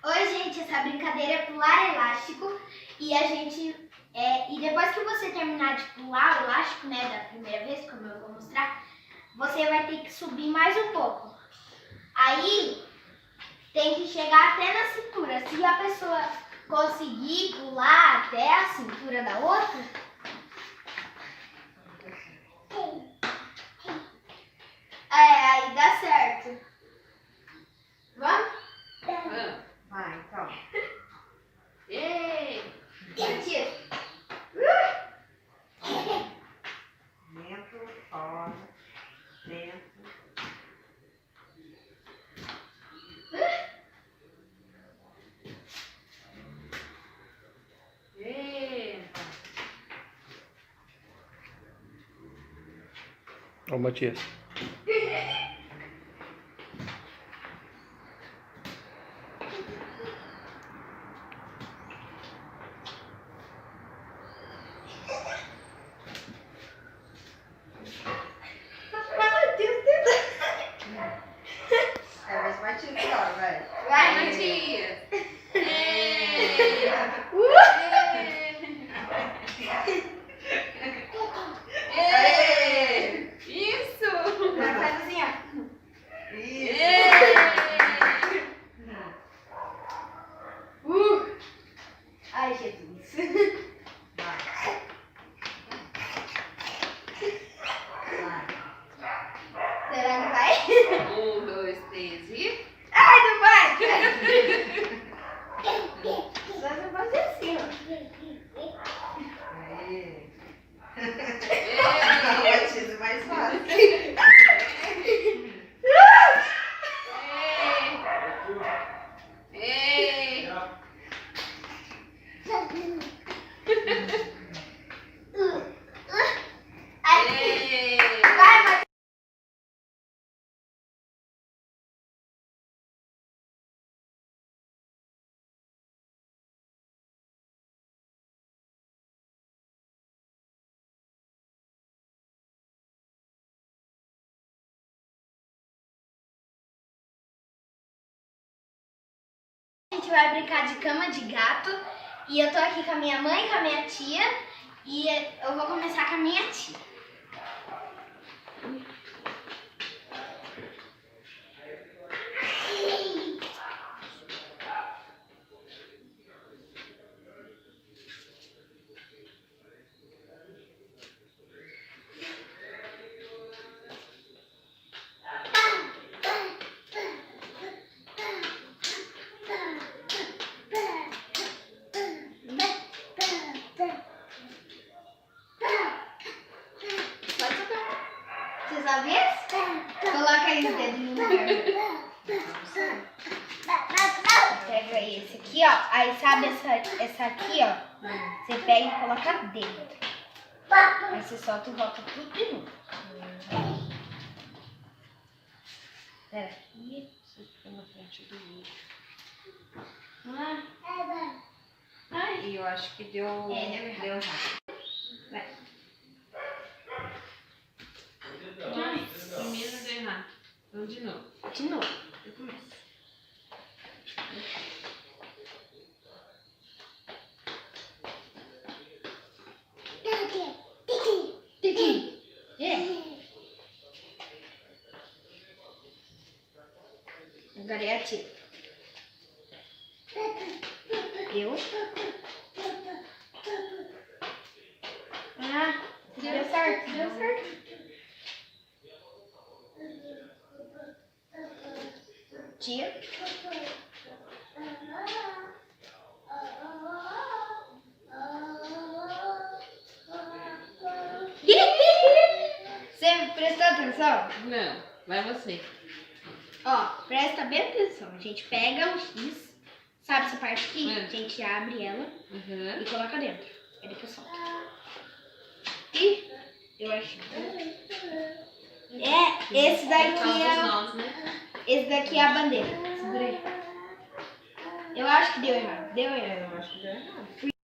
Oi, gente, essa brincadeira é pular elástico e a gente... e depois que você terminar de pular o elástico, né, da primeira vez, como eu vou mostrar, você vai ter que subir mais um pouco. Aí, tem que chegar até na cintura. Se a pessoa conseguir pular até a cintura da outra, aí dá certo. Vamos? Vai, então. Ei! Dentro, fora, dentro. Ó, Matias. Mas Matias agora, vai. Vai, Matias! Isso! faz assim, ó. Ai, Jesus. Vai. Será que vai? 1, 2, 3 e... Ai, não vai! Só se eu fazer assim, ó. Aí. Ei! Matias é mais fácil. Ei! Ei! Vai, vai. A gente vai brincar de cama de gato e eu tô aqui com a minha mãe e com a minha tia e eu vou começar com a minha tia. Você sabe esse? Coloca aí os dedos no lugar. Pega esse aqui, ó. Aí sabe essa aqui, ó? Você pega e coloca dentro. Aí você solta e volta tudo de novo. Pera aqui. Você fica na frente do outro. Ai. E eu acho que deu... Deu errado. Vai. Primeiro deu errado. Então, de novo. De novo. Eu começo. Agora é a tia. Eu. Deu certo, deu certo. Tia. Você prestou atenção? Não, vai você. Ó, presta bem atenção. A gente pega o X, sabe essa parte aqui? É. A gente abre ela Uhum. e coloca dentro. Aí depois solta. E eu acho. Esse daqui esse daqui é a bandeira. Segura aí. Eu acho que deu errado. Deu errado. Eu acho que deu errado.